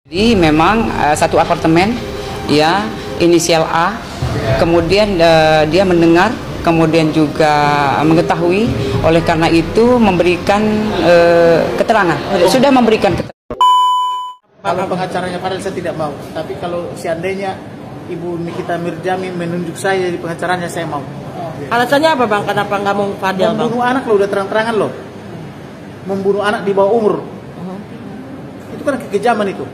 Jadi memang satu apartemen, ya, inisial A, kemudian dia mendengar, kemudian juga mengetahui, oleh karena itu memberikan keterangan, sudah memberikan keterangan. Kalau pengacaranya Fadel saya tidak mau, tapi kalau seandainya Ibu Nikita Mirzani menunjuk saya jadi pengacaranya, saya mau. Alasannya apa bang? Kenapa nggak mau Fadel? Membunuh anak lo udah terang-terangan lo, membunuh anak di bawah umur, itu kan kekejaman itu.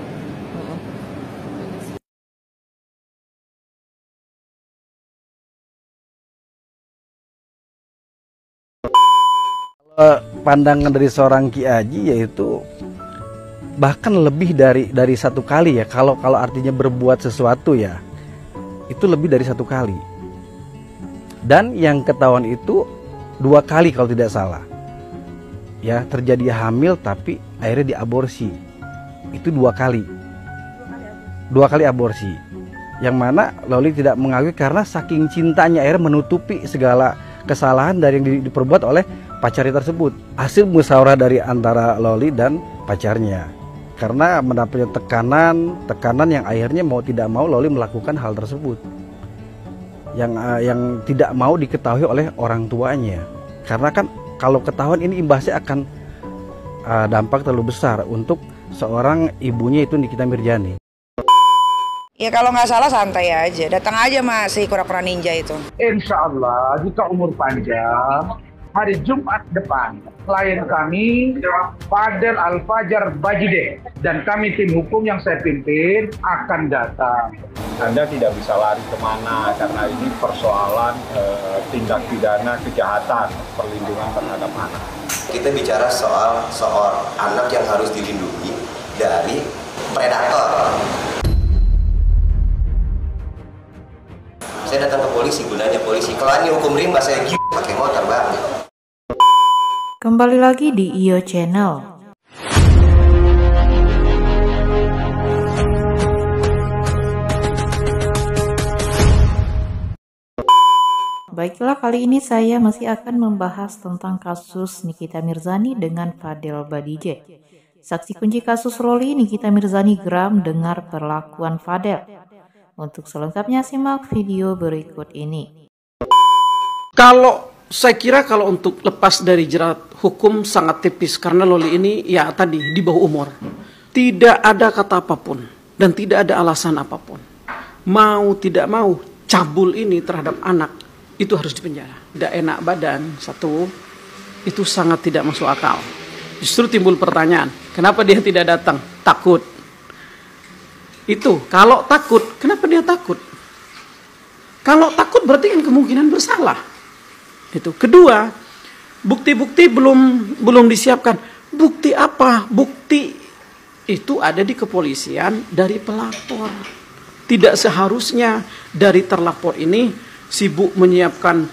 Pandangan dari seorang Ki Haji yaitu bahkan lebih dari satu kali ya, kalau artinya berbuat sesuatu ya itu lebih dari satu kali, dan yang ketahuan itu 2 kali kalau tidak salah ya, terjadi hamil tapi akhirnya diaborsi, itu 2 kali aborsi, yang mana Loli tidak mengakui karena saking cintanya akhirnya menutupi segala kesalahan dari yang diperbuat oleh pacarnya tersebut. Hasil musyawarah dari antara Loli dan pacarnya, karena mendapatkan tekanan yang akhirnya mau tidak mau Loli melakukan hal tersebut yang tidak mau diketahui oleh orang tuanya, karena kan kalau ketahuan ini imbasnya akan dampak terlalu besar untuk seorang ibunya itu Nikita Mirzani. Ya kalau nggak salah santai aja, datang aja Mas si kura-kura ninja itu. Insya Allah jika umur panjang, hari Jumat depan klien kami Fadel Al-Fajar Bajide dan kami tim hukum yang saya pimpin akan datang. Anda tidak bisa lari kemana karena ini persoalan tindak pidana kejahatan perlindungan terhadap anak. Kita bicara soal anak yang harus dilindungi dari predator. Saya datang ke polisi, gunanya polisi kelani hukum rimba, saya pakai motor banget. Kembali lagi di IO Channel. Baiklah, kali ini saya masih akan membahas tentang kasus Nikita Mirzani dengan Fadel Badije. Saksi kunci kasus Loli, Nikita Mirzani geram dengar perlakuan Fadel. Untuk selengkapnya simak video berikut ini. Saya kira kalau untuk lepas dari jerat hukum sangat tipis, karena Loli ini ya tadi di bawah umur. Tidak ada kata apapun dan tidak ada alasan apapun. Mau tidak mau cabul ini terhadap anak itu harus dipenjara. Tidak enak badan, satu, itu sangat tidak masuk akal. Justru timbul pertanyaan, kenapa dia tidak datang? Takut. Itu kalau takut, kenapa dia takut? Kalau takut berarti kan kemungkinan bersalah. Itu. Kedua, bukti-bukti belum disiapkan. Bukti apa? Bukti itu ada di kepolisian dari pelapor. Tidak seharusnya dari terlapor ini sibuk menyiapkan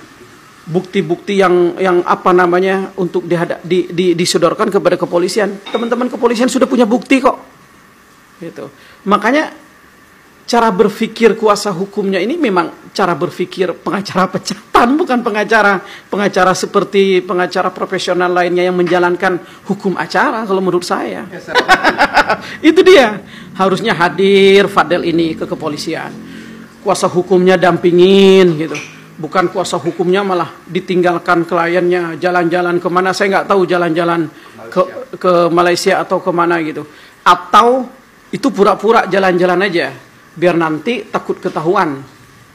bukti-bukti yang apa namanya untuk disodorkan kepada kepolisian. Teman-teman kepolisian sudah punya bukti kok. Gitu. Makanya cara berpikir kuasa hukumnya ini memang cara berpikir pengacara pecatan, bukan pengacara seperti pengacara profesional lainnya yang menjalankan hukum acara kalau menurut saya. Itu dia. Harusnya hadir Fadel ini ke kepolisian. Kuasa hukumnya dampingin gitu. Bukan kuasa hukumnya malah ditinggalkan kliennya jalan-jalan kemana, saya nggak tahu, jalan-jalan ke Malaysia atau kemana gitu. Atau itu pura-pura jalan-jalan aja, biar nanti takut ketahuan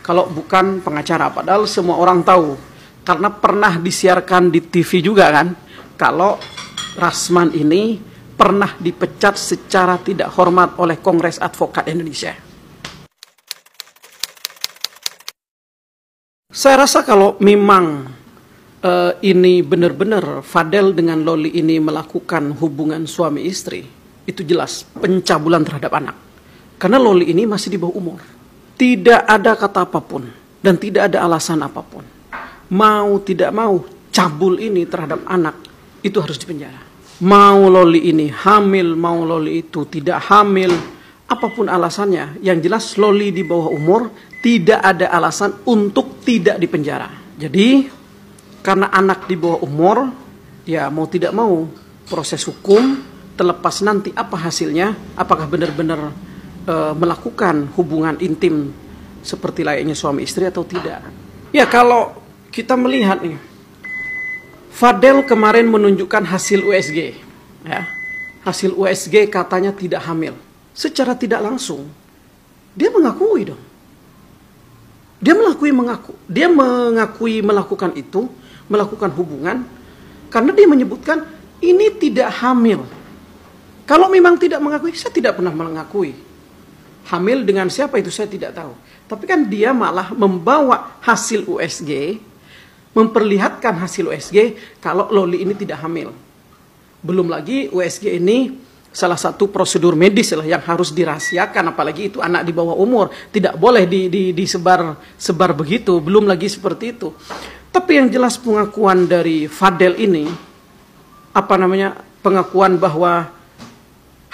kalau bukan pengacara. Padahal semua orang tahu, karena pernah disiarkan di TV juga kan, kalau Rasman ini pernah dipecat secara tidak hormat oleh Kongres Advokat Indonesia. Saya rasa kalau memang ini benar-benar Fadel dengan Loli ini melakukan hubungan suami istri, itu jelas pencabulan terhadap anak. Karena Loli ini masih di bawah umur. Tidak ada kata apapun dan tidak ada alasan apapun. Mau tidak mau cabul ini terhadap anak itu harus dipenjara. Mau Loli ini hamil, mau Loli itu tidak hamil, apapun alasannya, yang jelas Loli di bawah umur, tidak ada alasan untuk tidak dipenjara. Jadi karena anak di bawah umur, ya mau tidak mau proses hukum terlepas nanti apa hasilnya, apakah benar-benar melakukan hubungan intim seperti layaknya suami istri atau tidak. Ya, kalau kita melihat nih, Fadel kemarin menunjukkan hasil USG, ya. Hasil USG katanya tidak hamil. Secara tidak langsung dia mengakui dong. Dia mengakui melakukan itu, melakukan hubungan, karena dia menyebutkan ini tidak hamil. Kalau memang tidak mengakui, saya tidak pernah mengakui. Hamil dengan siapa itu saya tidak tahu. Tapi kan dia malah membawa hasil USG, memperlihatkan hasil USG kalau Loli ini tidak hamil. Belum lagi USG ini salah satu prosedur medis lah yang harus dirahasiakan, apalagi itu anak di bawah umur, tidak boleh disebar begitu. Belum lagi seperti itu. Tapi yang jelas pengakuan dari Fadel ini, pengakuan bahwa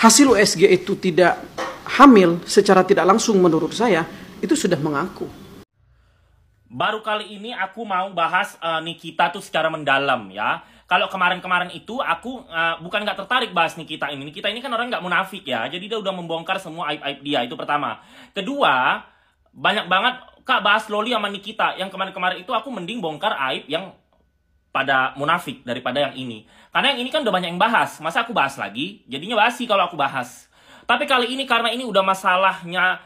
hasil USG itu tidak hamil secara tidak langsung menurut saya, itu sudah mengaku. Baru kali ini aku mau bahas Nikita tuh secara mendalam ya. Kalau kemarin-kemarin itu aku bukan nggak tertarik bahas Nikita ini. Nikita ini kan orang nggak munafik ya. Jadi dia udah membongkar semua aib-aib dia, itu pertama. Kedua, banyak banget Kak bahas Loli sama Nikita. Yang kemarin-kemarin itu aku mending bongkar aib yang pada munafik daripada yang ini. Karena yang ini kan udah banyak yang bahas. Masa aku bahas lagi? Jadinya basi kalau aku bahas. Tapi kali ini karena ini udah masalahnya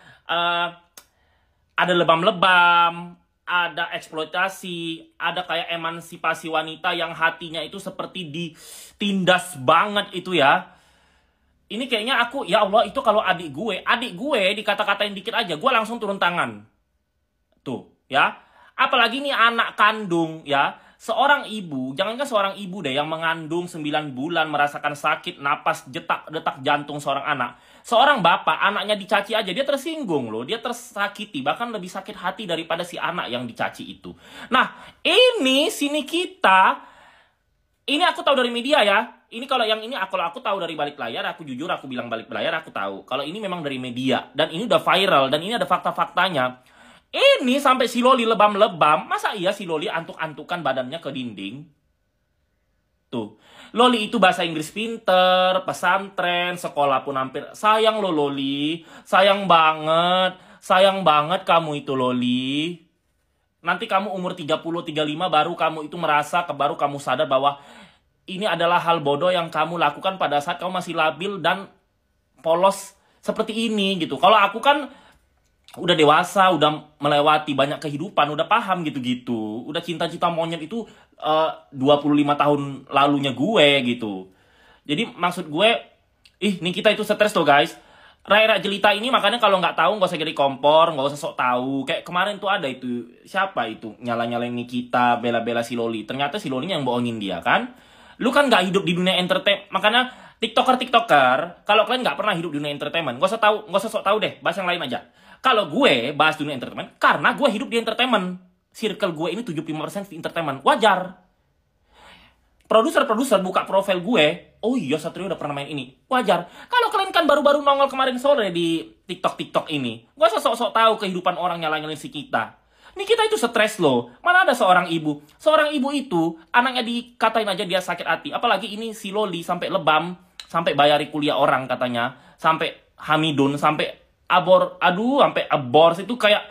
ada lebam-lebam, ada eksploitasi, ada kayak emansipasi wanita yang hatinya itu seperti ditindas banget itu ya. Ini kayaknya aku, ya Allah, itu kalau adik gue dikata-katain dikit aja, gue langsung turun tangan. Tuh, ya. Apalagi ini anak kandung, ya. Seorang ibu, jangankan seorang ibu deh yang mengandung 9 bulan merasakan sakit, napas, detak jantung seorang anak. Seorang bapak, anaknya dicaci aja, dia tersinggung loh, dia tersakiti, bahkan lebih sakit hati daripada si anak yang dicaci itu. Nah, ini si Nikita, ini aku tahu dari media ya. Ini kalau yang ini, kalau aku tahu dari balik layar, aku jujur, aku bilang balik layar, aku tahu. Kalau ini memang dari media, dan ini udah viral, dan ini ada fakta-faktanya. Ini sampai si Loli lebam-lebam. Masa iya si Loli antuk-antukan badannya ke dinding? Tuh. Loli itu bahasa Inggris pinter, pesantren, sekolah pun hampir. Sayang lo Loli. Sayang banget kamu itu Loli. Nanti kamu umur 30-35 baru kamu itu merasa, baru kamu sadar bahwa ini adalah hal bodoh yang kamu lakukan pada saat kamu masih labil dan polos seperti ini gitu. Kalau aku kan udah dewasa, udah melewati banyak kehidupan, udah paham gitu-gitu. Udah cinta-cinta monyet itu 25 tahun lalunya gue gitu. Jadi maksud gue, Nikita itu stres loh guys. Raya jelita ini makanya kalau nggak tahu nggak usah jadi kompor, nggak usah sok tahu. Kayak kemarin tuh ada itu, siapa itu nyala-nyalain Nikita, bela-bela si Loli. Ternyata si Loli yang bohongin dia kan. Lu kan nggak hidup di dunia entertain, makanya tiktoker, kalau kalian nggak pernah hidup di dunia entertainment, nggak usah sok tahu deh, bahas yang lain aja. Kalau gue bahas dunia entertainment, karena gue hidup di entertainment. Circle gue ini 75% di entertainment. Wajar. Produser buka profil gue, oh iya Satrio udah pernah main ini. Wajar. Kalau kalian kan baru-baru nongol kemarin sore di TikTok ini, gue sok-sok tahu kehidupan orang nyalain si kita. Nikita itu stres loh. Mana ada seorang ibu? Seorang ibu itu, anaknya dikatain aja dia sakit hati. Apalagi ini si Loli sampai lebam, sampai bayari kuliah orang katanya, sampai hamidun, sampai sampai abors itu kayak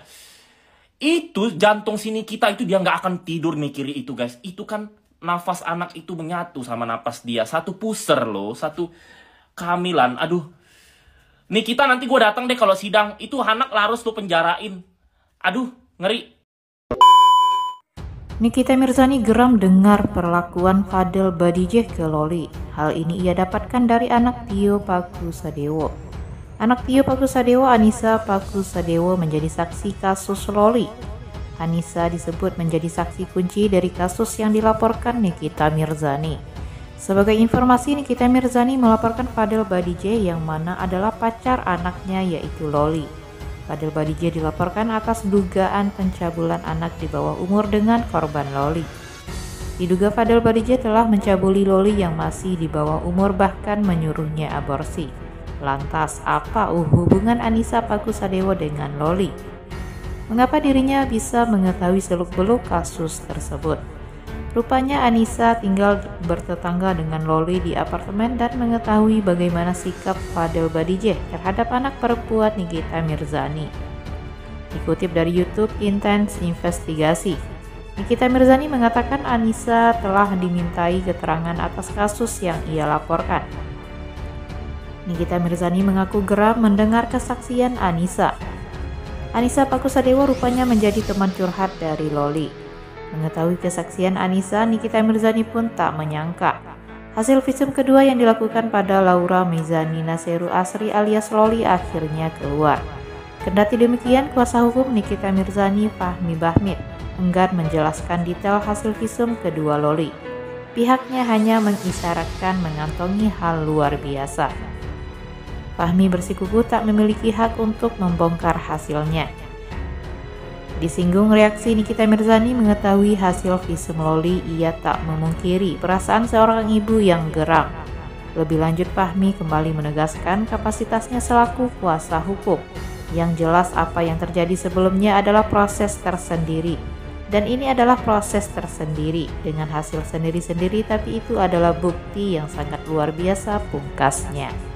itu jantung sini kita itu dia nggak akan tidur mikiri itu guys. Itu kan nafas anak itu menyatu sama nafas dia, satu puser loh, satu kehamilan. Aduh, Nikita nanti gue datang deh kalau sidang, itu anak larus tuh penjarain. Aduh, ngeri. Nikita Mirzani geram dengar perlakuan Fadel Badijeh ke Loli. Hal ini ia dapatkan dari anak Tio Pakusadewo. Anak Tio Pakusadewo, Anissa Pakusadewo, menjadi saksi kasus Loli. Anissa disebut menjadi saksi kunci dari kasus yang dilaporkan Nikita Mirzani. Sebagai informasi, Nikita Mirzani melaporkan Fadel Badijeh yang mana adalah pacar anaknya yaitu Loli. Fadel Badijeh dilaporkan atas dugaan pencabulan anak di bawah umur dengan korban Loli. Diduga Fadel Badijeh telah mencabuli Loli yang masih di bawah umur, bahkan menyuruhnya aborsi. Lantas, apa hubungan Anissa Pakusadewo dengan Loli? Mengapa dirinya bisa mengetahui seluk-beluk kasus tersebut? Rupanya Anissa tinggal bertetangga dengan Loli di apartemen dan mengetahui bagaimana sikap Fadel Badijeh terhadap anak perempuan Nikita Mirzani. Dikutip dari YouTube Intens Investigasi, Nikita Mirzani mengatakan Anissa telah dimintai keterangan atas kasus yang ia laporkan. Nikita Mirzani mengaku geram mendengar kesaksian Anissa. Anissa Pakusadewo rupanya menjadi teman curhat dari Loli. Mengetahui kesaksian Anissa, Nikita Mirzani pun tak menyangka hasil visum kedua yang dilakukan pada Laura Mizani Naseru Asri alias Loli akhirnya keluar. Kendati demikian, kuasa hukum Nikita Mirzani, Fahmi Bahmid, enggan menjelaskan detail hasil visum kedua Loli. Pihaknya hanya mengisyaratkan mengantongi hal luar biasa. Fahmi bersikukuh tak memiliki hak untuk membongkar hasilnya. Disinggung reaksi Nikita Mirzani mengetahui hasil visum Loli, ia tak memungkiri perasaan seorang ibu yang geram. Lebih lanjut, Fahmi kembali menegaskan kapasitasnya selaku kuasa hukum. Yang jelas apa yang terjadi sebelumnya adalah proses tersendiri. Dan ini adalah proses tersendiri dengan hasil sendiri-sendiri, tapi itu adalah bukti yang sangat luar biasa, pungkasnya.